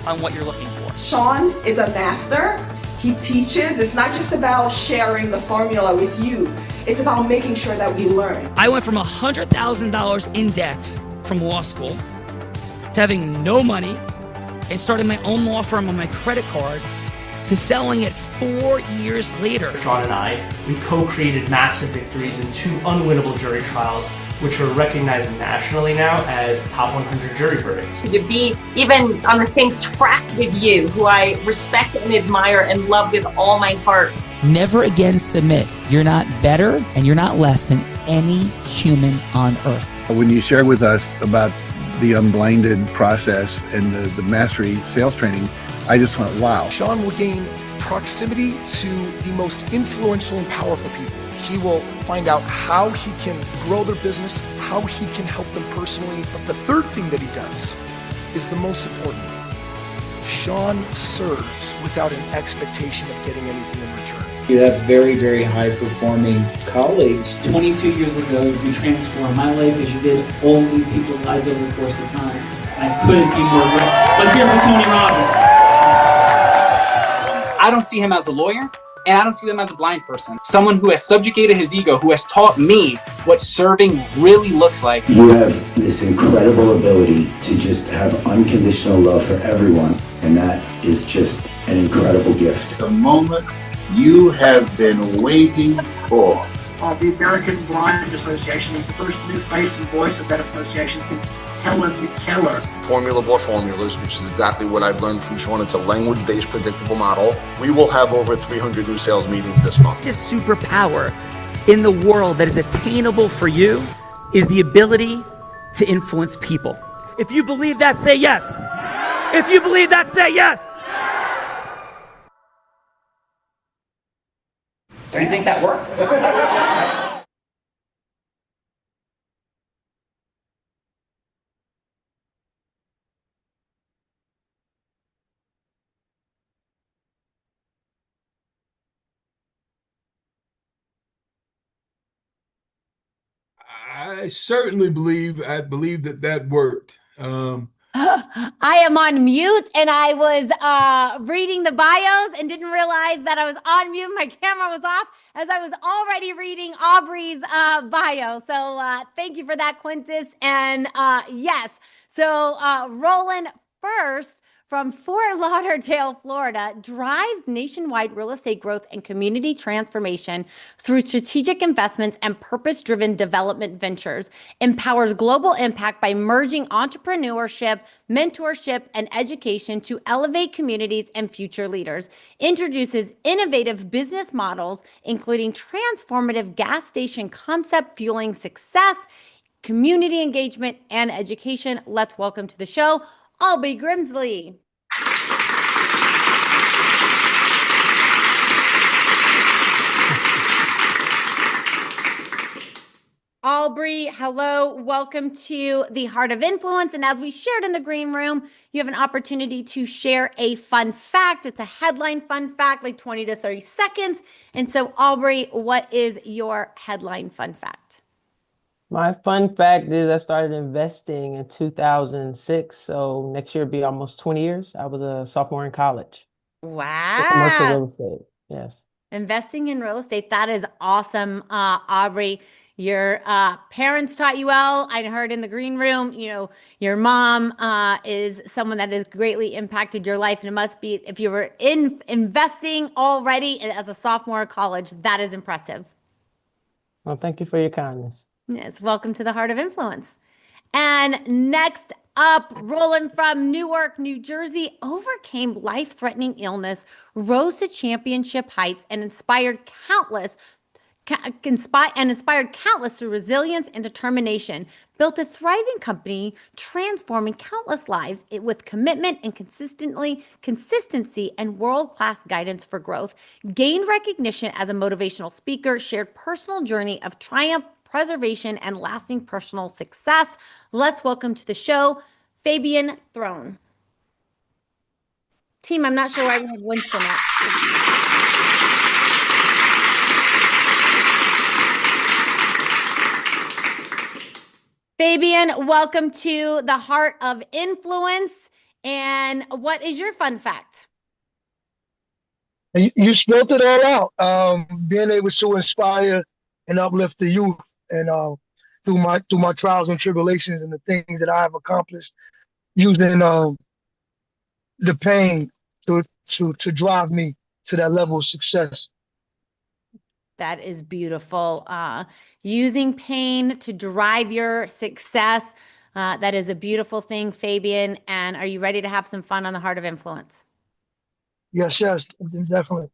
on what you're looking for. Sean is a master. He teaches. It's not just about sharing the formula with you. It's about making sure that we learn. I went from $100,000 in debt from law school to having no money and starting my own law firm on my credit card to selling it 4 years later. Sean and I, we co-created massive victories in 2 unwinnable jury trials, which are recognized nationally now as top 100 jury verdicts. To be even on the same track with you, who I respect and admire and love with all my heart. Never again submit. You're not better and you're not less than any human on earth. When you shared with us about the unblinded process and the mastery sales training, I just went, wow. Sean will gain proximity to the most influential and powerful people. He will find out how he can grow their business, how he can help them personally. But the third thing that he does is the most important. Sean serves without an expectation of getting anything in return. You have very, very high-performing colleagues. 22 years ago, you transformed my life as you did all of these people's lives over the course of time. And I couldn't be more grateful. Let's hear it for Tony Robbins. I don't see him as a lawyer, and I don't see him as a blind person. Someone who has subjugated his ego, who has taught me what serving really looks like. You have this incredible ability to just have unconditional love for everyone, and that is just an incredible gift. The moment you have been waiting for. The American Blind Association is the first new face and voice of that association since Helen Keller. Formula for formulas, which is exactly what I've learned from Sean. It's a language-based predictable model. We will have over 300 new sales meetings this month. This superpower in the world that is attainable for you is the ability to influence people. If you believe that, say yes. If you believe that, say yes. Do you think that worked? I certainly believe that worked. I am on mute, and I was reading the bios and didn't realize that I was on mute. My camera was off as I was already reading Aubrey's bio. So thank you for that, Quintus. And yes, so Roland first from Fort Lauderdale, Florida, drives nationwide real estate growth and community transformation through strategic investments and purpose-driven development ventures, empowers global impact by merging entrepreneurship, mentorship, and education to elevate communities and future leaders, introduces innovative business models, including transformative gas station concept fueling success, community engagement, and education. Let's welcome to the show, Aubrey Grimsley. Aubrey, hello. Welcome to the Heart of Influence. And as we shared in the green room, you have an opportunity to share a fun fact. It's a headline fun fact, like 20 to 30 seconds. And so, Aubrey, what is your headline fun fact? My fun fact is I started investing in 2006. So next year will be almost 20 years. I was a sophomore in college. Wow. Commercial real estate. Yes. Investing in real estate. That is awesome, Aubrey. Your parents taught you well. I heard in the green room, you know, your mom is someone that has greatly impacted your life. And it must be, if you were investing already as a sophomore in college, that is impressive. Well, thank you for your kindness. Yes, welcome to the Heart of Influence. And next up, Roland from Newark, New Jersey, overcame life-threatening illness, rose to championship heights, and inspired countless through resilience and determination, built a thriving company, transforming countless lives with commitment and consistency and world-class guidance for growth, gained recognition as a motivational speaker, shared personal journey of triumph, preservation, and lasting personal success. Let's welcome to the show, Fabian Throne. Team, I'm not sure why we have Winston up. Fabian, welcome to the Heart of Influence. And what is your fun fact? You spelled it all out. Being able to inspire and uplift the youth, and through my trials and tribulations and the things that I have accomplished, using the pain to drive me to that level of success. That is beautiful. Using pain to drive your success. That is a beautiful thing, Fabian. And are you ready to have some fun on the Heart of Influence? Yes, definitely.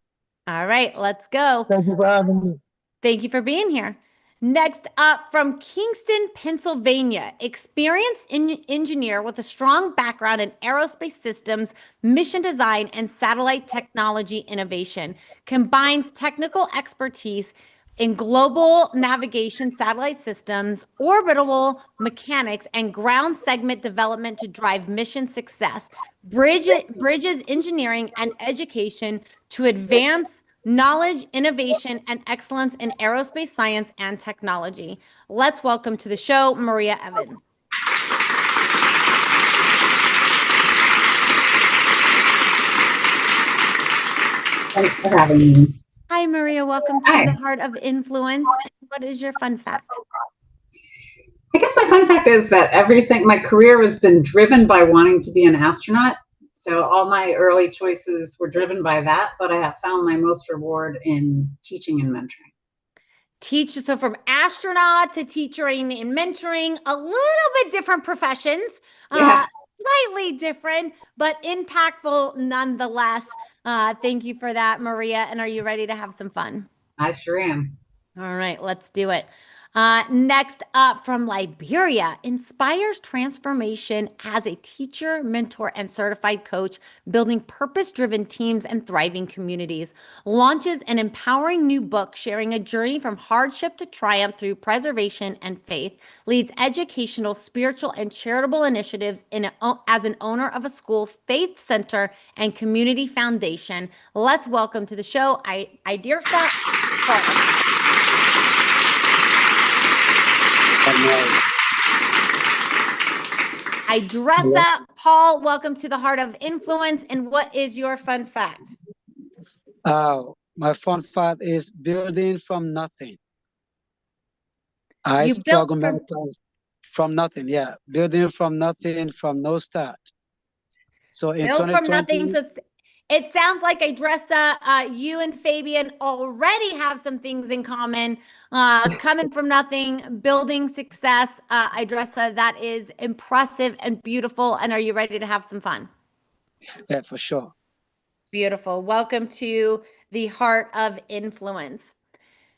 All right, let's go. Thank you for having me. Thank you for being here. Next up, from Kingston, Pennsylvania, experienced engineer with a strong background in aerospace systems, mission design, and satellite technology innovation, combines technical expertise in global navigation satellite systems, orbital mechanics, and ground segment development to drive mission success, bridges engineering and education to advance knowledge, innovation, and excellence in aerospace science and technology. Let's welcome to the show, Maria Evans. Thanks for having me. Hi, Maria. Welcome to the Heart of Influence. What is your fun fact? I guess my fun fact is that my career has been driven by wanting to be an astronaut. So all my early choices were driven by that, but I have found my most reward in teaching and mentoring. So from astronaut to teaching and mentoring, a little bit different professions, slightly different, but impactful nonetheless. Thank you for that, Maria. And are you ready to have some fun? I sure am. All right, let's do it. Next up, from Liberia, inspires transformation as a teacher, mentor, and certified coach, building purpose-driven teams and thriving communities. Launches an empowering new book, sharing a journey from hardship to triumph through preservation and faith. Leads educational, spiritual, and charitable initiatives as an owner of a school, faith center, and community foundation. Let's welcome to the show, Idirsa Paul. Idirsa Paul, welcome to the Heart of Influence. And what is your fun fact? My fun fact is building from nothing. I struggle many times from nothing. Yeah, building from nothing, from no start. So in 2020, from nothing. So it sounds like Idirsa, you and Fabian already have some things in common. Coming from nothing, building success. Idirsa, that is impressive and beautiful. And are you ready to have some fun? Yeah, for sure. Beautiful. Welcome to the Heart of Influence.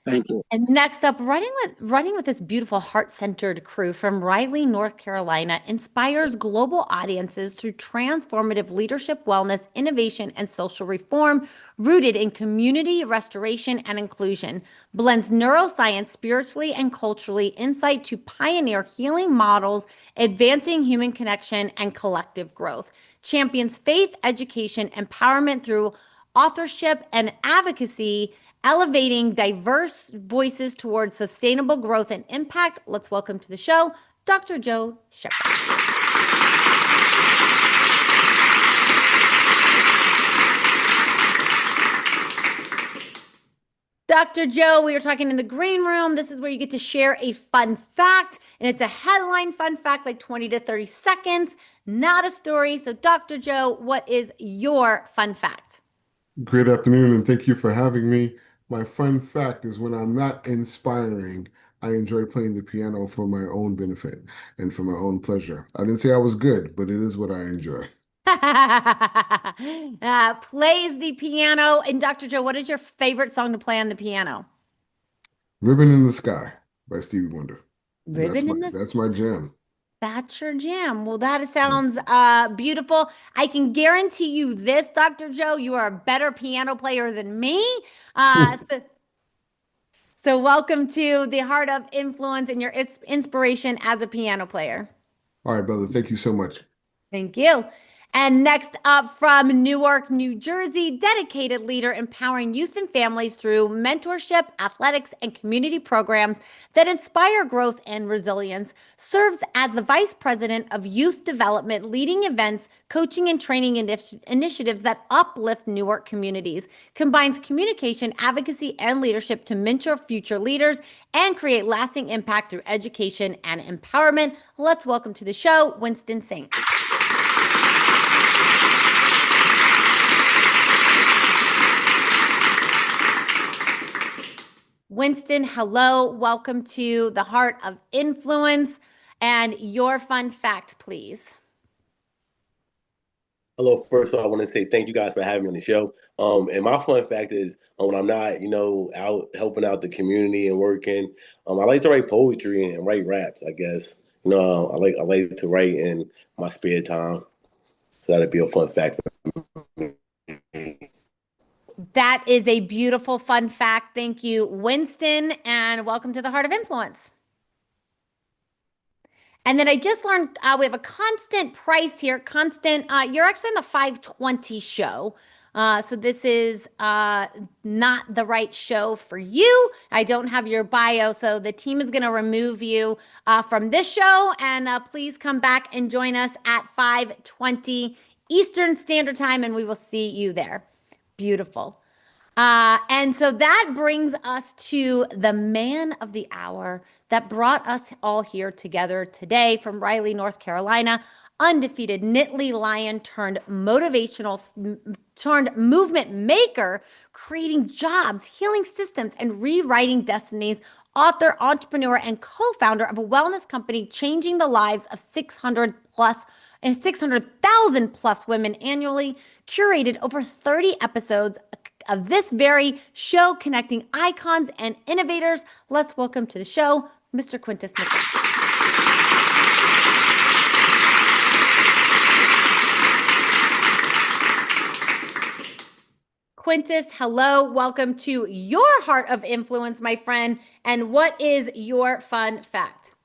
Thank you. And next up, running with this beautiful heart-centered crew from Raleigh, North Carolina, inspires global audiences through transformative leadership, wellness, innovation, and social reform, rooted in community restoration and inclusion. Blends neuroscience, spiritually and culturally, insight to pioneer healing models, advancing human connection and collective growth. Champions faith, education, empowerment through authorship and advocacy, elevating diverse voices towards sustainable growth and impact. Let's welcome to the show, Dr. Joe Shepherd. Dr. Joe, we were talking in the green room. This is where you get to share a fun fact, and it's a headline fun fact, like 20 to 30 seconds, not a story. So Dr. Joe, what is your fun fact? Good afternoon, and thank you for having me. My fun fact is when I'm not inspiring, I enjoy playing the piano for my own benefit and for my own pleasure. I didn't say I was good, but it is what I enjoy. Plays the piano. And Dr. Joe, what is your favorite song to play on the piano? Ribbon in the Sky by Stevie Wonder. That's my jam. That's your jam. Well, that sounds beautiful. I can guarantee you this, Dr. Joe, you are a better piano player than me. So welcome to the Heart of Influence and your inspiration as a piano player. All right, brother. Thank you so much. Thank you. And next up from Newark, New Jersey, dedicated leader empowering youth and families through mentorship, athletics, and community programs that inspire growth and resilience, serves as the Vice President of Youth Development, leading events, coaching, and training initiatives that uplift Newark communities, combines communication, advocacy, and leadership to mentor future leaders and create lasting impact through education and empowerment. Let's welcome to the show, Winston Saint. Winston, hello. Welcome to the Heart of Influence. And your fun fact, please. Hello. First of all, I want to say thank you guys for having me on the show. And my fun fact is when I'm not, out helping out the community and working, I like to write poetry and write raps, I guess. I like to write in my spare time. So that'd be a fun fact for me. That is a beautiful fun fact. Thank you, Winston, and welcome to the Heart of Influence. And then I just learned we have a constant price here. Constant, you're actually on the 520 show. So this is not the right show for you. I don't have your bio, so the team is going to remove you from this show. And please come back and join us at 5:20 Eastern Standard Time, and we will see you there. Beautiful. And so that brings us to the man of the hour that brought us all here together today from Raleigh, North Carolina, undefeated Nittany Lion turned movement maker, creating jobs, healing systems, and rewriting destinies, author, entrepreneur, and co-founder of a wellness company changing the lives of 600,000 plus women annually, curated over 30 episodes of this very show connecting icons and innovators. Let's welcome to the show, Mr. Quintus McDonald. Quintus, hello. Welcome to your Heart of Influence, my friend. And what is your fun fact?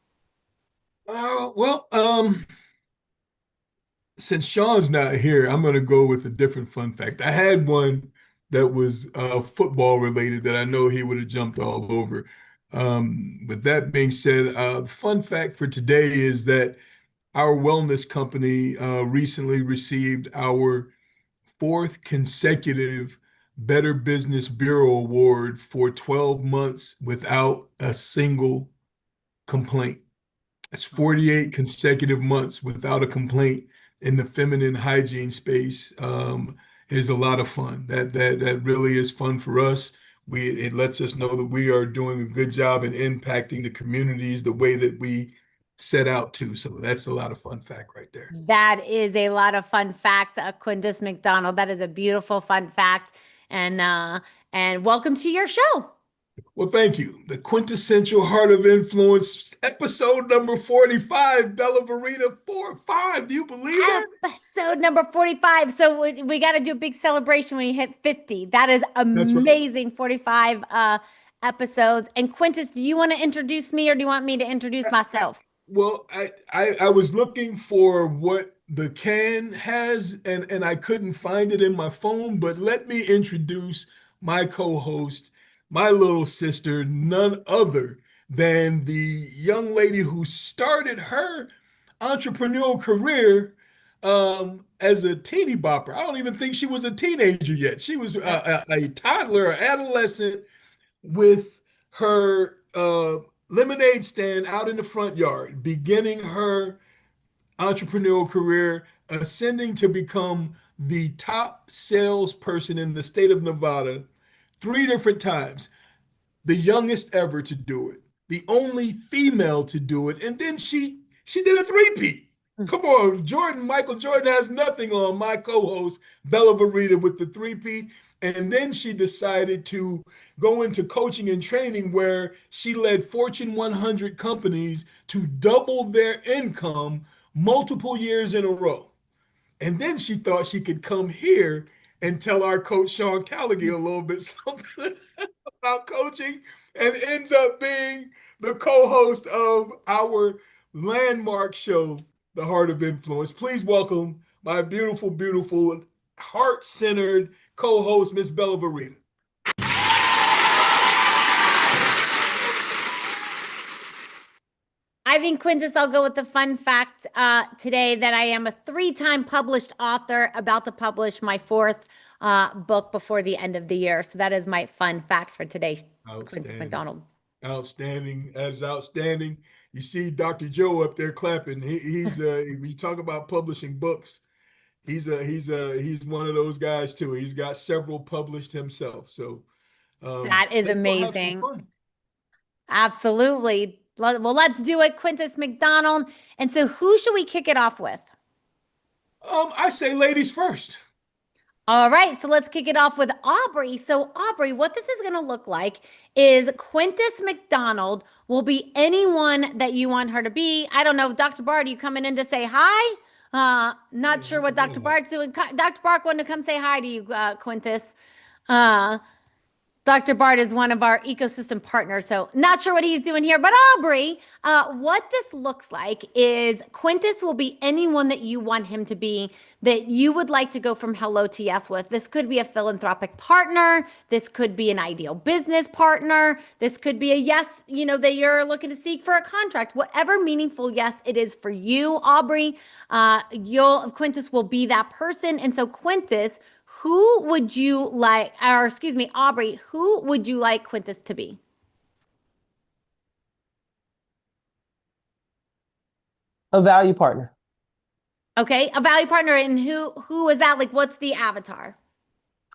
Since Sean's not here, I'm going to go with a different fun fact. I had one that was football related that I know he would have jumped all over. With that being said, fun fact for today is that our wellness company recently received our 4th consecutive Better Business Bureau Award for 12 months without a single complaint. That's 48 consecutive months without a complaint in the feminine hygiene space. Is a lot of fun. That really is fun for us. It lets us know that we are doing a good job in impacting the communities the way that we set out to. So that's a lot of fun fact right there. That is a lot of fun fact, Quintus McDonald. That is a beautiful fun fact. And welcome to your show. Well, thank you. The quintessential Heart of Influence, episode number 45, Bella Verita 45. Do you believe that? Episode number 45. So we got to do a big celebration when you hit 50. That is amazing. Right. 45 episodes. And Quintus, do you want to introduce me or do you want me to introduce myself? Well, I was looking for what the can has and I couldn't find it in my phone, but let me introduce my co-host, my little sister, none other than the young lady who started her entrepreneurial career as a teeny bopper. I don't even think she was a teenager yet. She was a toddler, adolescent with her lemonade stand out in the front yard, beginning her entrepreneurial career, ascending to become the top salesperson in the state of Nevada 3 different times, the youngest ever to do it, the only female to do it, and then she did a three-peat. Come on, Michael Jordan has nothing on my co-host, Bella Verita, with the three-peat, and then she decided to go into coaching and training where she led Fortune 100 companies to double their income multiple years in a row. And then she thought she could come here and tell our coach, Sean Callagher, a little bit something about coaching, and ends up being the co-host of our landmark show, The Heart of Influence. Please welcome my beautiful, beautiful, heart-centered co-host, Miss Bella Verena. I think, Quintus, I'll go with the fun fact today that I am a 3-time published author, about to publish my 4th book before the end of the year. So that is my fun fact for today, Quintus McDonald. Outstanding. That is outstanding. You see Dr. Joe up there clapping. He's when you talk about publishing books, he's one of those guys too. He's got several published himself. So that is let's go have some amazing. fun. Absolutely. Well, let's do it, Quintus McDonald. And so who should we kick it off with? I say ladies first. All right, so let's kick it off with Aubrey. So Aubrey, what this is going to look like is Quintus McDonald will be anyone that you want her to be. I don't know, Dr. Bard, are you coming in to say hi? Not sure what Dr. Bard's doing. Dr. Bard wanted to come say hi to you, Quintus. Dr. Bard is one of our ecosystem partners, so not sure what he's doing here. But Aubrey, what this looks like is Quintus will be anyone that you want him to be, that you would like to go from hello to yes with. This could be a philanthropic partner. This could be an ideal business partner. This could be a yes, that you're looking to seek for a contract. Whatever meaningful yes it is for you, Aubrey, Quintus will be that person. And so Quintus, who would you like, or excuse me, Aubrey, who would you like Quintus to be? A value partner. Okay, a value partner. And who is that? Like, what's the avatar?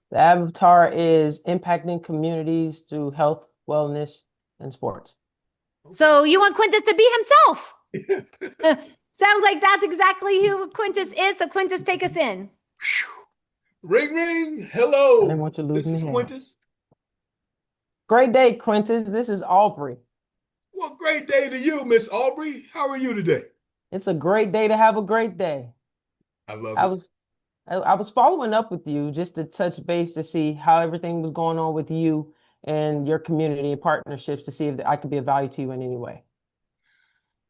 The avatar is impacting communities through health, wellness, and sports. So you want Quintus to be himself. Sounds like that's exactly who Quintus is. So Quintus, take us in. Ring, ring. Hello. I didn't want you to lose This is me here. Quintus. Great day, Quintus. This is Aubrey. Well, great day to you, Miss Aubrey. How are you today? It's a great day to have a great day. I love it. I was following up with you just to touch base to see how everything was going on with you and your community and partnerships, to see if I could be of value to you in any way.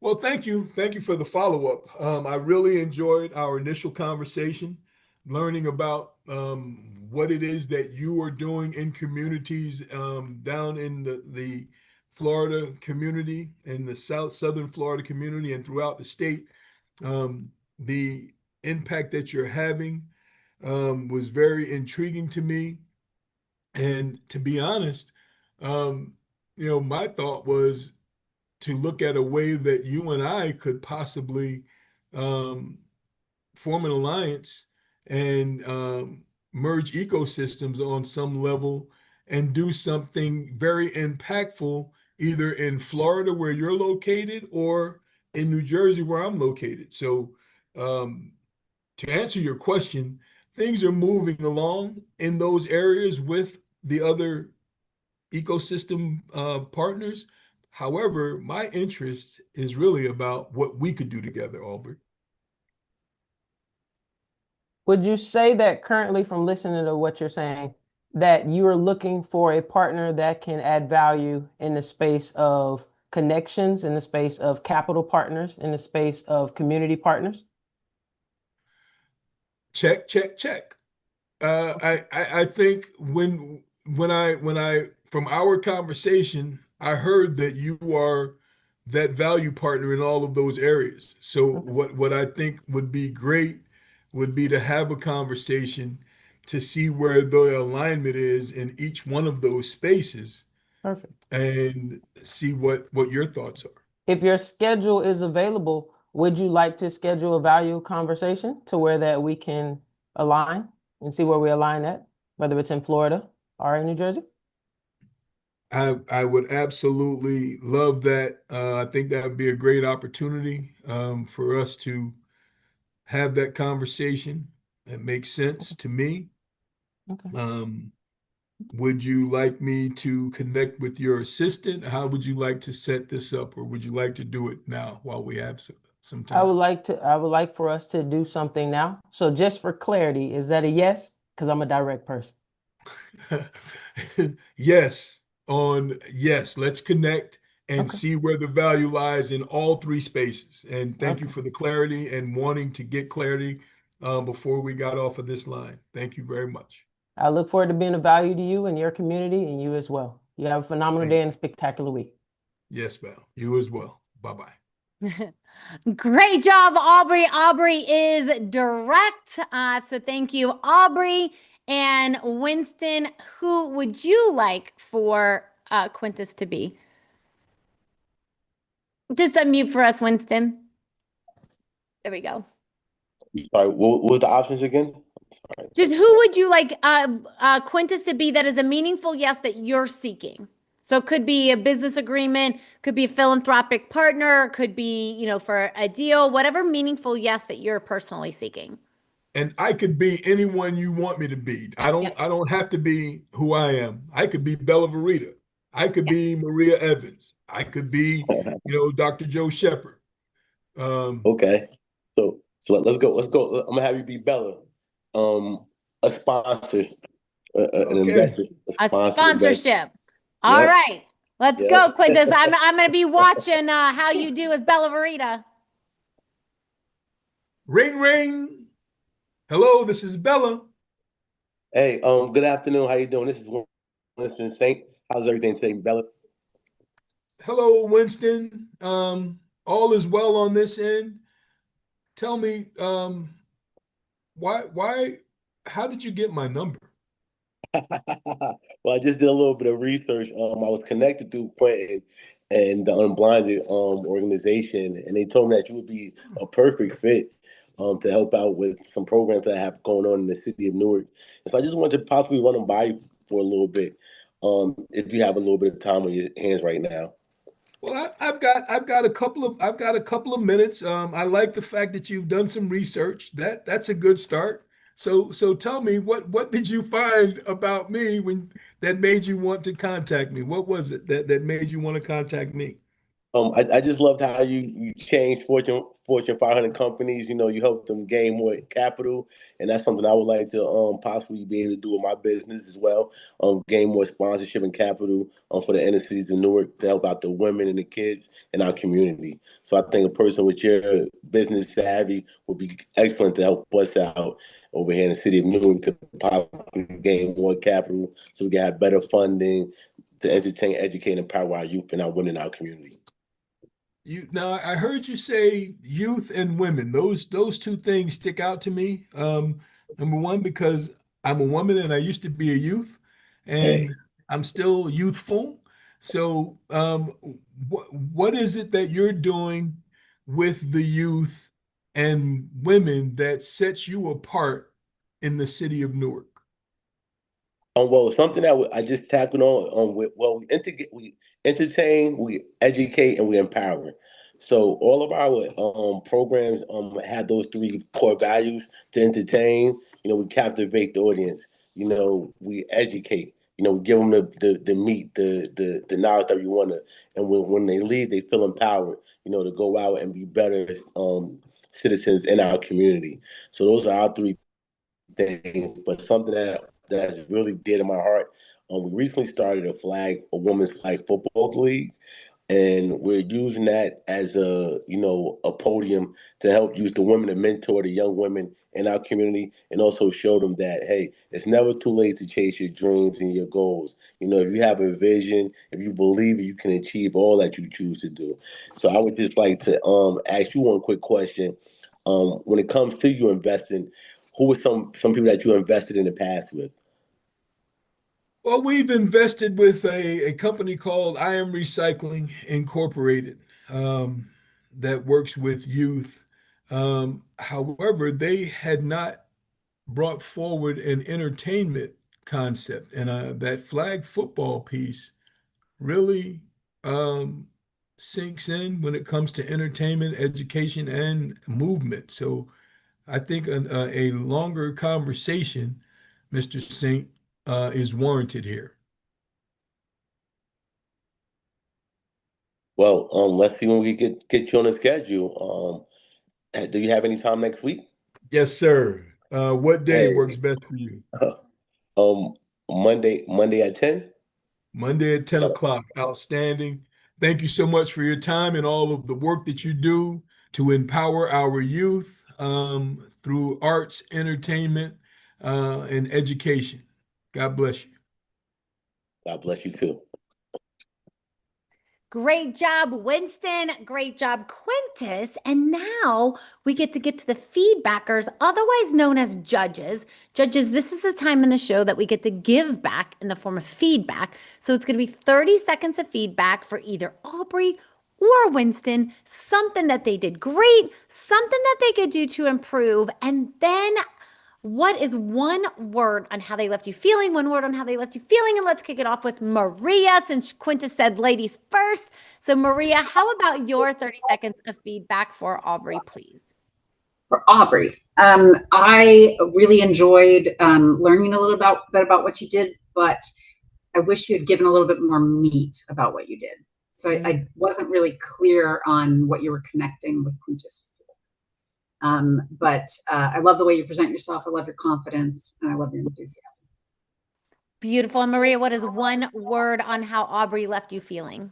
Well, thank you. Thank you for the follow-up. I really enjoyed our initial conversation, learning about what it is that you are doing in communities down in the Florida community, in the southern Florida community, and throughout the state. The impact that you're having was very intriguing to me. And to be honest, my thought was to look at a way that you and I could possibly form an alliance and merge ecosystems on some level and do something very impactful, either in Florida where you're located or in New Jersey where I'm located. So to answer your question, things are moving along in those areas with the other ecosystem partners. However, my interest is really about what we could do together, Aubrey. Would you say that currently, from listening to what you're saying, that you are looking for a partner that can add value in the space of connections, in the space of capital partners, in the space of community partners? Check, check, check. I think when I from our conversation, I heard that you are that value partner in all of those areas. So what I think would be great would be to have a conversation to see where the alignment is in each one of those spaces. Perfect. And see what your thoughts are. If your schedule is available, would you like to schedule a value conversation to where that we can align and see where we align at, whether it's in Florida or in New Jersey? I would absolutely love that. I think that would be a great opportunity for us to have that conversation. That makes sense to me. Okay. Would you like me to connect with your assistant? How would you like to set this up, or would you like to do it now while we have some time? I would like for us to do something now. So just for clarity, is that a yes? Because I'm a direct person. Yes. Yes, let's connect and see where the value lies in all three spaces. And thank you for the clarity and wanting to get clarity before we got off of this line. Thank you very much. I look forward to being of value to you and your community and you as well. You have a phenomenal day and a spectacular week. Yes, ma'am. You as well. Bye-bye. Great job, Aubrey. Aubrey is direct. So thank you, Aubrey. And Winston, who would you like for Quintus to be? Just unmute for us, Winston. There we go. Sorry, what was the options again? Sorry. Just who would you like Quintus to be that is a meaningful yes that you're seeking? So it could be a business agreement, could be a philanthropic partner, could be, you know, for a deal, whatever meaningful yes that you're personally seeking. And I could be anyone you want me to be. I don't have to be who I am. I could be Bella Verita. I could be Maria Evans. I could be, you know, Dr. Joe Shepherd. Okay. So let's go. I'm gonna have you be Bella. A sponsor, an investor. A sponsorship. All right. Let's go, Quintus. I'm gonna be watching how you do as Bella Verita. Ring ring. Hello, this is Bella. Hey, good afternoon. How you doing? This is Winston Saint. How's everything today, Bella? Hello, Winston. All is well on this end. Tell me, how did you get my number? Well, I just did a little bit of research. I was connected through Quentin and the Unblinded organization, and they told me that you would be a perfect fit to help out with some programs that I have going on in the city of Newark. And so I just wanted to possibly run them by you for a little bit, if you have a little bit of time on your hands right now. Well, I've got a couple of minutes. I like the fact that you've done some research. That's a good start. So tell me, what did you find about me that made you want to contact me? What was it that made you want to contact me? I just loved how you changed Fortune 500 companies. You know, you helped them gain more capital, and that's something I would like to possibly be able to do with my business as well. Gain more sponsorship and capital for the inner cities of Newark to help out the women and the kids in our community. So I think a person with your business savvy would be excellent to help us out over here in the city of Newark to possibly gain more capital, so we can have better funding to entertain, educate, and empower our youth and our women in our community. Now, I heard you say youth and women. Those two things stick out to me. Number one, because I'm a woman and I used to be a youth, and I'm still youthful. So, what is it that you're doing with the youth and women that sets you apart in the city of Newark? Well, something that I just tackled on we entertain, we educate, and we empower. So all of our programs have those three core values: to entertain, you know, we captivate the audience, you know, we educate, you know, we give them the meat, the knowledge that we want to, and when they leave, they feel empowered, you know, to go out and be better citizens in our community. So those are our three things. But something that's really dear to my heart. We recently started a women's flag football league, and we're using that as a podium to help use the women to mentor the young women in our community, and also show them that, hey, it's never too late to chase your dreams and your goals. You know, if you have a vision, if you believe it, you can achieve all that you choose to do. So I would just like to ask you one quick question. When it comes to you investing, who were some people that you invested in the past with? Well, we've invested with a company called I Am Recycling Incorporated that works with youth. However, they had not brought forward an entertainment concept, and that flag football piece really sinks in when it comes to entertainment, education, and movement. So I think a longer conversation, Mr. Saint, is warranted here. Well, let's see when we get you on the schedule. Do you have any time next week? Yes, sir. What day works best for you? Monday at 10? Monday at 10 o'clock. Outstanding. Thank you so much for your time and all of the work that you do to empower our youth. through arts, entertainment, and education. God bless you. God bless you too. Great job, Winston. Great job, Quintus. And now we get to the feedbackers, otherwise known as judges. Judges, this is the time in the show that we get to give back in the form of feedback. So it's going to be 30 seconds of feedback for either Aubrey or Winston, something that they did great, something that they could do to improve, and then what is one word on how they left you feeling? One word on how they left you feeling. And let's kick it off with Maria, since Quintus said ladies first. So Maria, how about your 30 seconds of feedback for Aubrey, please? For Aubrey, I really enjoyed learning a little bit about what you did, but I wish you had given a little bit more meat about what you did. So I wasn't really clear on what you were connecting with Quintus. But I love the way you present yourself. I love your confidence, and I love your enthusiasm. Beautiful. And Maria, what is one word on how Aubrey left you feeling?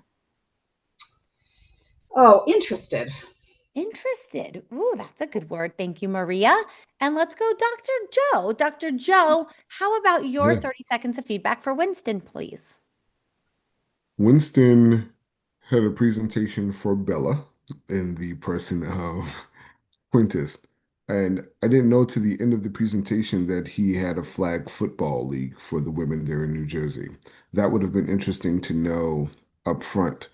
Oh, interested. Interested. Ooh, that's a good word. Thank you, Maria. And let's go Dr. Joe. Dr. Joe, how about your 30 seconds of feedback for Winston, please? Winston had a presentation for Bella in the person of Quintus, and I didn't know to the end of the presentation that he had a flag football league for the women there in New Jersey. That would have been interesting to know up front.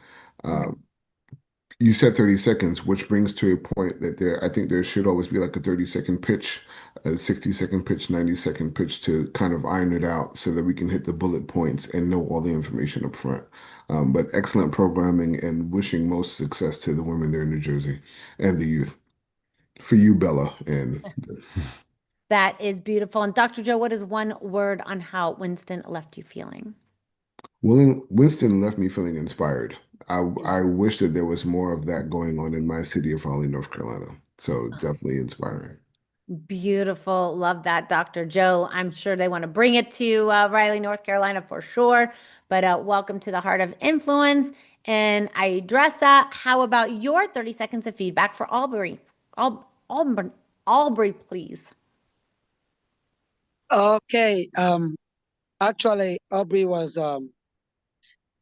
You said 30 seconds, which brings to a point that I think there should always be like a 30-second pitch, a 60-second pitch, 90-second pitch to kind of iron it out so that we can hit the bullet points and know all the information up front. But excellent programming, and wishing most success to the women there in New Jersey and the youth. For you, Bella. And that is beautiful. And Dr. Joe, what is one word on how Winston left you feeling? Well, Winston left me feeling inspired. I wish that there was more of that going on in my city of Raleigh, North Carolina. So definitely inspiring. Beautiful. Love that, Dr. Joe. I'm sure they want to bring it to Raleigh, North Carolina for sure. But welcome to the Heart of Influence. And Idrissa, how about your 30 seconds of feedback for Aubrey? Aubrey, please. Okay. Actually, Aubrey was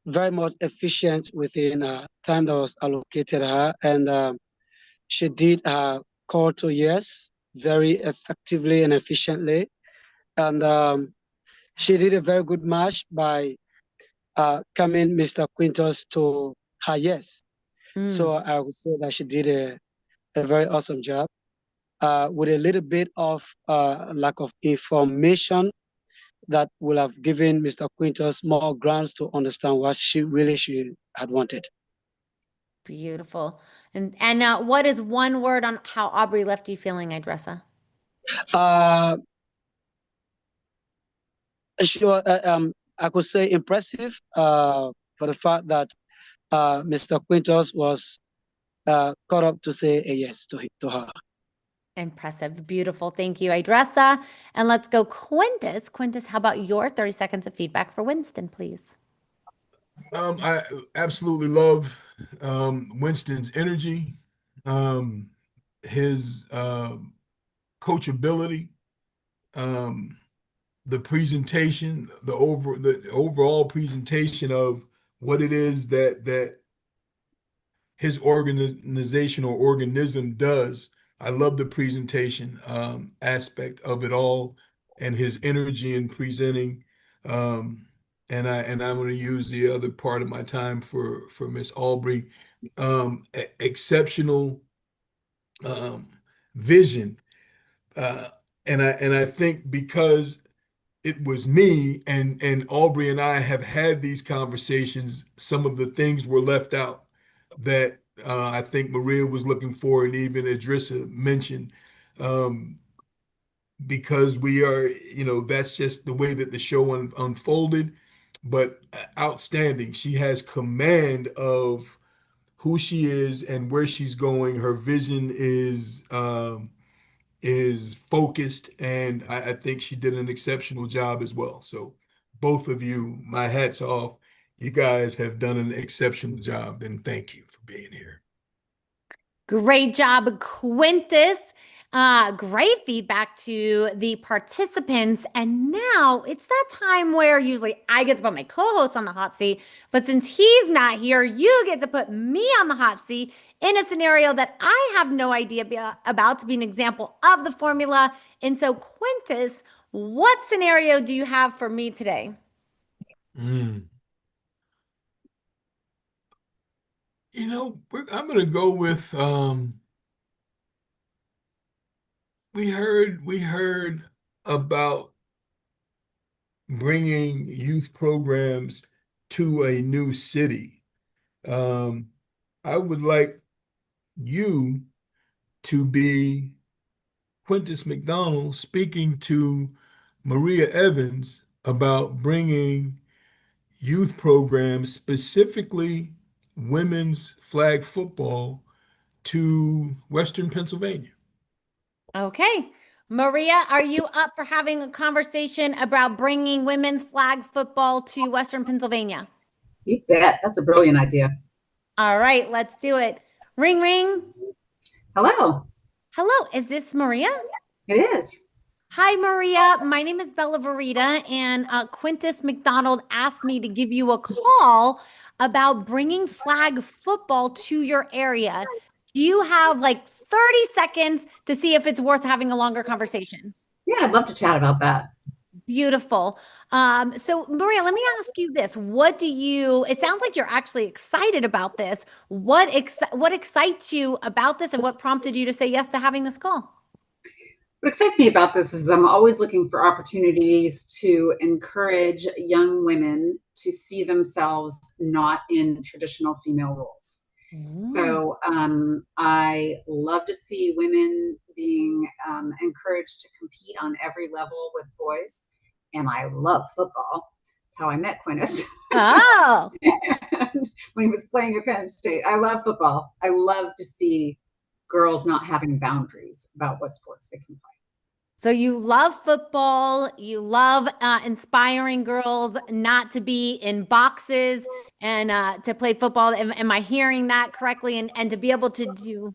very much efficient within time that was allocated her, and she did her call to yes very effectively and efficiently, and she did a very good match by coming Mr. Quintus to her yes. So I would say that she did a very awesome job with a little bit of lack of information that will have given Mr. Quintus more grounds to understand what she had wanted. Beautiful. And what is one word on how Aubrey left you feeling, Idrissa? Sure. I could say impressive for the fact that Mr. Quintus was caught up to say a yes to her. Impressive. Beautiful. Thank you, Idrissa. And let's go Quintus. Quintus, how about your 30 seconds of feedback for Winston, please? I absolutely love Winston's energy, his coachability, the presentation, the overall presentation of what it is that his organization or organism does. I love the presentation aspect of it all, and his energy in presenting. And I'm going to use the other part of my time for Miss Aubrey. Exceptional vision, and I think because it was me and Aubrey and I have had these conversations, some of the things were left out that I think Maria was looking for, and even Idrissa mentioned, because we are, that's just the way that the show unfolded. But outstanding. She has command of who she is and where she's going. Her vision is focused, and I think she did an exceptional job as well. So both of you, my hat's off. You guys have done an exceptional job, and thank you for being here. Great job, Quintus. Great feedback to the participants. And now it's that time where usually I get to put my co-host on the hot seat, but since he's not here, you get to put me on the hot seat in a scenario that I have no idea about, to be an example of the formula. And so, Quintus, what scenario do you have for me today? You know, I'm going to go with, we heard about bringing youth programs to a new city. I would like you to be Quintus McDonald speaking to Maria Evans about bringing youth programs, specifically women's flag football, to Western Pennsylvania. Okay. Maria, are you up for having a conversation about bringing women's flag football to Western Pennsylvania? You bet. That's a brilliant idea. All right, let's do it. Ring, ring. Hello. Hello, is this Maria? It is. Hi, Maria. My name is Bella Verita, and Quintus McDonald asked me to give you a call about bringing flag football to your area. Do you have like 30 seconds to see if it's worth having a longer conversation? Yeah, I'd love to chat about that. Beautiful. So Maria, let me ask you this. It sounds like you're actually excited about this. What excites you about this, and what prompted you to say yes to having this call? What excites me about this is I'm always looking for opportunities to encourage young women to see themselves not in traditional female roles. So I love to see women being encouraged to compete on every level with boys. And I love football. That's how I met Quintus. Oh. And when he was playing at Penn State. I love football. I love to see girls not having boundaries about what sports they can play. So you love football, you love inspiring girls not to be in boxes and to play football. Am I hearing that correctly? And to be able to do?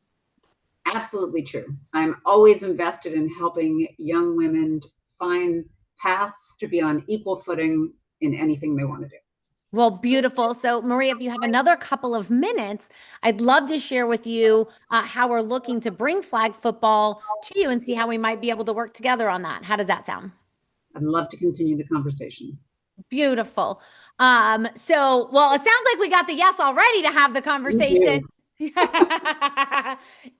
Absolutely true. I'm always invested in helping young women find paths to be on equal footing in anything they want to do. Well, beautiful. So Maria, if you have another couple of minutes, I'd love to share with you how we're looking to bring flag football to you and see how we might be able to work together on that. How does that sound? I'd love to continue the conversation. Beautiful. Well, it sounds like we got the yes already to have the conversation.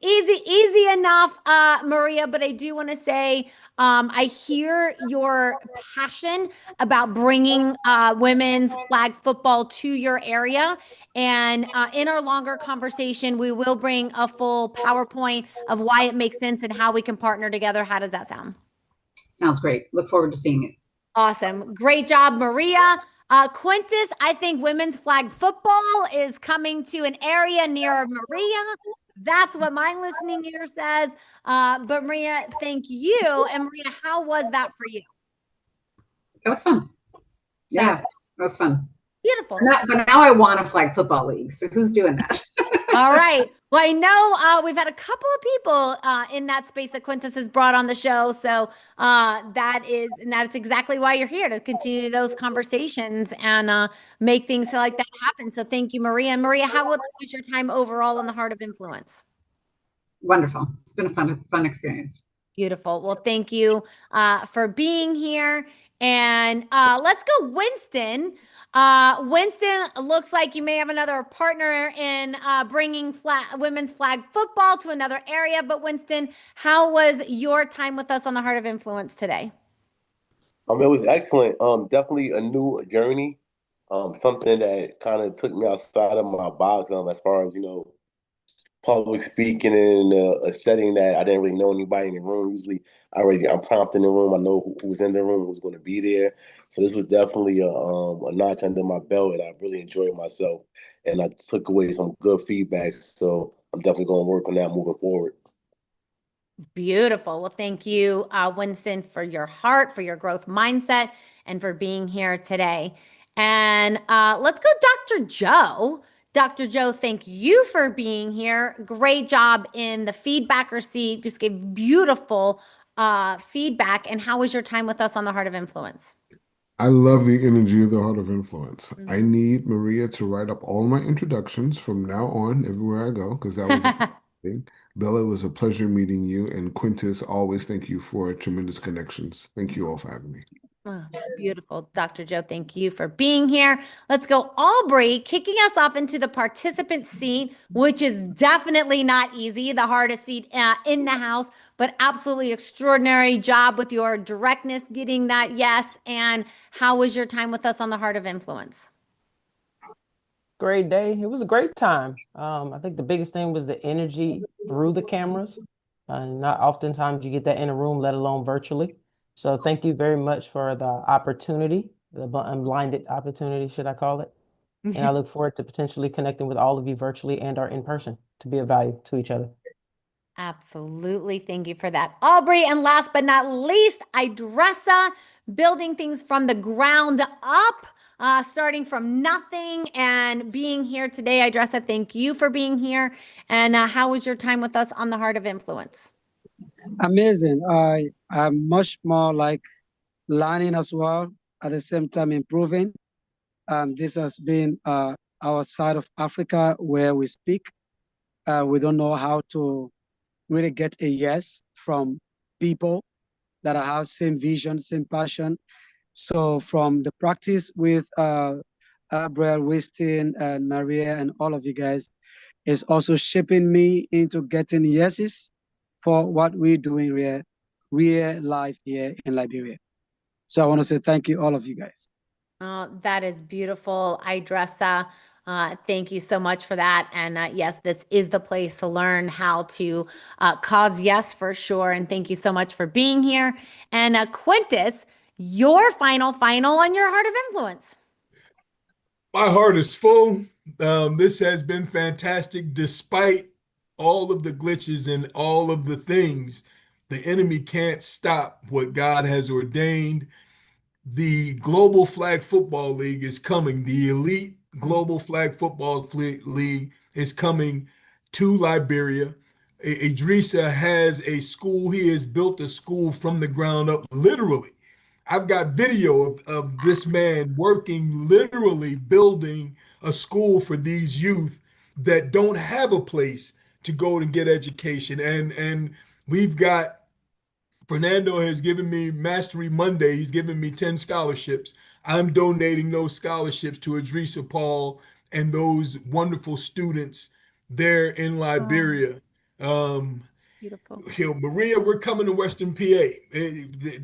Easy enough, Maria, but I do want to say, I hear your passion about bringing women's flag football to your area. And in our longer conversation, we will bring a full PowerPoint of why it makes sense and how we can partner together. How does that sound? Sounds great. Look forward to seeing it. Awesome. Great job, Maria. Quintus, I think women's flag football is coming to an area near Maria. That's what my listening ear says. But Maria, thank you. And Maria, how was that for you? That was fun. Yeah, that was fun. Beautiful. But now I want a flag football league. So who's doing that? All right. Well, I know we've had a couple of people in that space that Quintus has brought on the show. So that's exactly why you're here, to continue those conversations and make things like that happen. So thank you, Maria. And Maria, how was your time overall in the Heart of Influence? Wonderful. It's been a fun experience. Beautiful. Well, thank you for being here. And let's go, Winston. Winston, looks like you may have another partner in bringing women's flag football to another area. But Winston, how was your time with us on the Heart of Influence today? It was excellent. Definitely a new journey. Something that kind of took me outside of my box as far as, public speaking in a setting that I didn't really know anybody in the room. Usually I'm prompted in the room. I know who was in the room, who's going to be there. So this was definitely a notch under my belt, and I really enjoyed myself. And I took away some good feedback. So I'm definitely going to work on that moving forward. Beautiful. Well, thank you, Winston, for your heart, for your growth mindset, and for being here today. And let's go, Dr. Joe. Dr. Joe, thank you for being here. Great job in the feedbacker seat. Just gave beautiful feedback. And how was your time with us on the Heart of Influence? I love the energy of the Heart of Influence. I need Maria to write up all my introductions from now on, everywhere I go, because that was a thing. Bella, it was a pleasure meeting you. And Quintus, always thank you for tremendous connections. Thank you all for having me. Oh, beautiful. Dr. Joe, thank you for being here. Let's go. Aubrey, kicking us off into the participant seat, which is definitely not easy, the hardest seat in the house, but absolutely extraordinary job with your directness, getting that yes. And how was your time with us on the Heart of Influence? Great day. It was a great time. I think the biggest thing was the energy through the cameras. Not oftentimes you get that in a room, let alone virtually. So thank you very much for the opportunity, the unblinded opportunity, should I call it? And I look forward to potentially connecting with all of you virtually and or in person to be of value to each other. Absolutely. Thank you for that, Aubrey. And last but not least, Idrissa, building things from the ground up, starting from nothing and being here today. Idrissa, thank you for being here. And how was your time with us on the Heart of Influence? Amazing. I'm much more like learning as well, at the same time improving. This has been our side of Africa where we speak. We don't know how to really get a yes from people that have same vision, same passion. So from the practice with Abriel, Winston, and Maria, and all of you guys, is also shaping me into getting yeses for what we're doing real life here in Liberia. So I want to say thank you, all of you guys. That is beautiful, Idrissa. Thank you so much for that. And yes, this is the place to learn how to cause yes for sure. And thank you so much for being here. And Quintus, your final on your Heart of Influence. My heart is full. This has been fantastic. Despite all of the glitches and all of the things, the enemy can't stop what God has ordained. The Global Flag Football League is coming. The elite Global Flag Football League is coming to Liberia. Idrissa has a school. He has built a school from the ground up, literally. I've got video of this man working, literally building a school for these youth that don't have a place to go and get education. And we've got, Fernando has given me Mastery Monday. He's given me 10 scholarships. I'm donating those scholarships to Idrissa Paul and those wonderful students there in Liberia. Beautiful. Maria, we're coming to Western PA.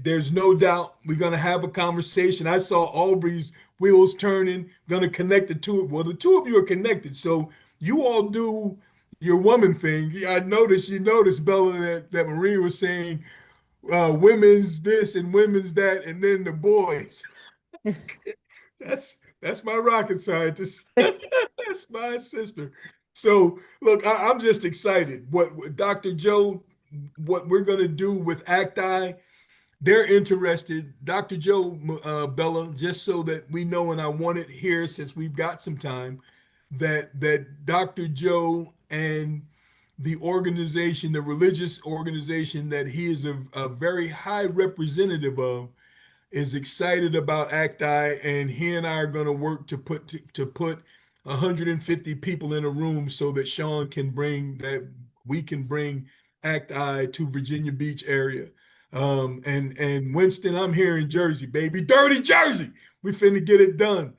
There's no doubt we're going to have a conversation. I saw Aubrey's wheels turning, going to connect the two. Well, the two of you are connected. So you all do your woman thing. I noticed, Bella, that Maria was saying women's this and women's that, and then the boys. That's my rocket scientist. That's my sister. So look, I'm just excited. What Dr. Joe, what we're gonna do with ACTI, they're interested. Dr. Joe, Bella, just so that we know, and I want it here since we've got some time, that Dr. Joe and the organization, the religious organization that he is a very high representative of, is excited about ACTI, and he and I are going to work to put 150 people in a room so that Sean can we can bring ACTI to Virginia Beach area. And Winston, I'm here in Jersey, baby, dirty Jersey. We finna get it done.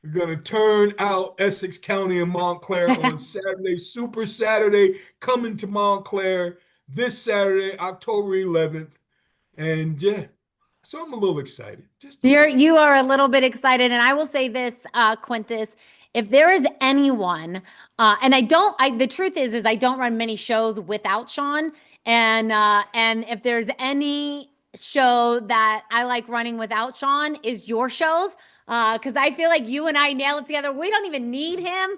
We're going to turn out Essex County and Montclair on Saturday, Super Saturday, coming to Montclair this Saturday, October 11th. And yeah, so I'm a little excited. You are a little bit excited. And I will say this, Quintus, if there is anyone, and the truth is I don't run many shows without Sean. And if there's any show that I like running without Sean is your shows. Because I feel like you and I nail it together. We don't even need him.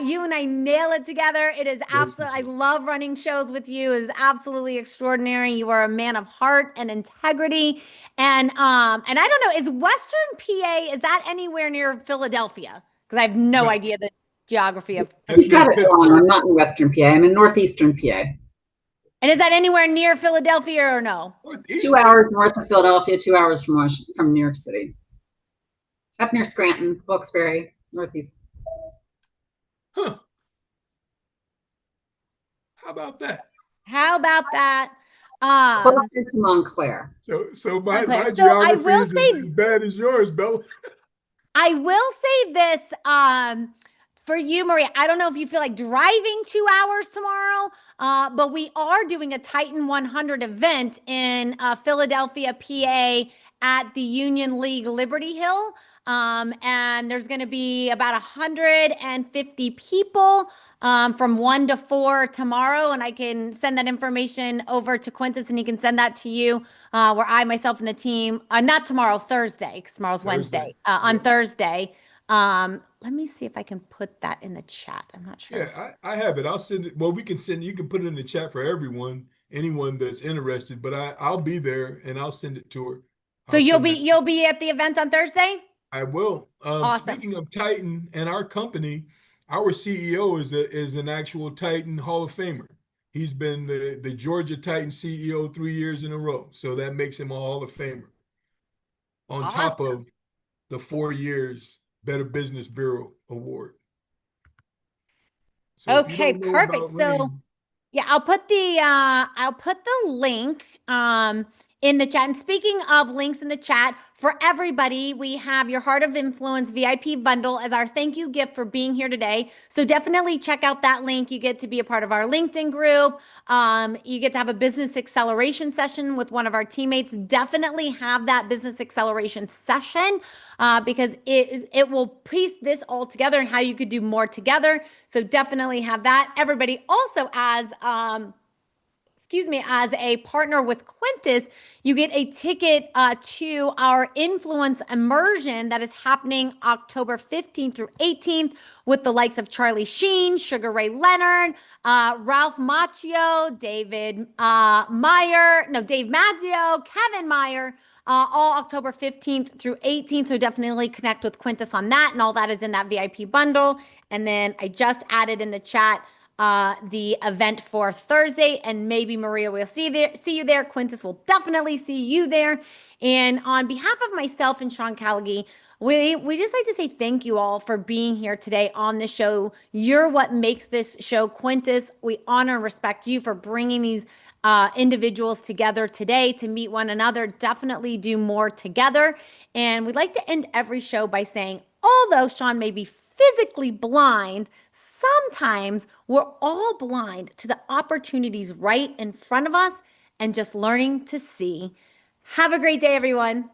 You and I nail it together. It is absolutely, I love running shows with you. It is absolutely extraordinary. You are a man of heart and integrity. And I don't know, is Western PA, is that anywhere near Philadelphia? Because I have no idea the geography of. That's He's got not it wrong. I'm not in Western PA. I'm in Northeastern PA. And is that anywhere near Philadelphia or no? 2 hours north of Philadelphia, 2 hours from New York City. Up near Scranton, Wilkes-Barre, Northeast. Huh. How about that? How about that? Closer to Montclair. So my So I geography will is say- as bad as yours, Bella. I will say this for you, Maria. I don't know if you feel like driving 2 hours tomorrow, but we are doing a Titan 100 event in Philadelphia, PA at the Union League Liberty Hill. And there's going to be about 150 people from 1 to 4 tomorrow. And I can send that information over to Quintus and he can send that to you where I, myself, and the team, not tomorrow, Thursday, because tomorrow's Wednesday, on Thursday. Let me see if I can put that in the chat. I'm not sure. Yeah, I have it. I'll send it. Well, you can put it in the chat for anyone that's interested, but I'll be there and I'll send it to her. So you'll be at the event on Thursday? I will. Awesome. Speaking of Titan and our company, our CEO is an actual Titan Hall of Famer. He's been the Georgia Titan CEO 3 years in a row. So that makes him a Hall of Famer. On top of the 4 years Better Business Bureau Award. So okay, perfect. So yeah, I'll put the link in the chat. And speaking of links in the chat, for everybody, we have your Heart of Influence VIP bundle as our thank you gift for being here today. So definitely check out that link. You get to be a part of our LinkedIn group. You get to have a business acceleration session with one of our teammates. Definitely have that business acceleration session because it will piece this all together and how you could do more together. So definitely have that. Everybody also as a partner with Quintus, you get a ticket to our influence immersion that is happening October 15th through 18th with the likes of Charlie Sheen, Sugar Ray Leonard, Ralph Macchio, Dave Mazzio, Kevin Meyer, all October 15th through 18th. So definitely connect with Quintus on that. And all that is in that VIP bundle. And then I just added in the chat the event for Thursday, and maybe Maria will see you there. Quintus will definitely see you there. And on behalf of myself and Sean Callagy, we just like to say thank you all for being here today on the show. You're what makes this show. Quintus, we honor and respect you for bringing these individuals together today to meet one another, definitely do more together. And we'd like to end every show by saying, although Sean may be physically blind, sometimes we're all blind to the opportunities right in front of us and just learning to see. Have a great day, everyone.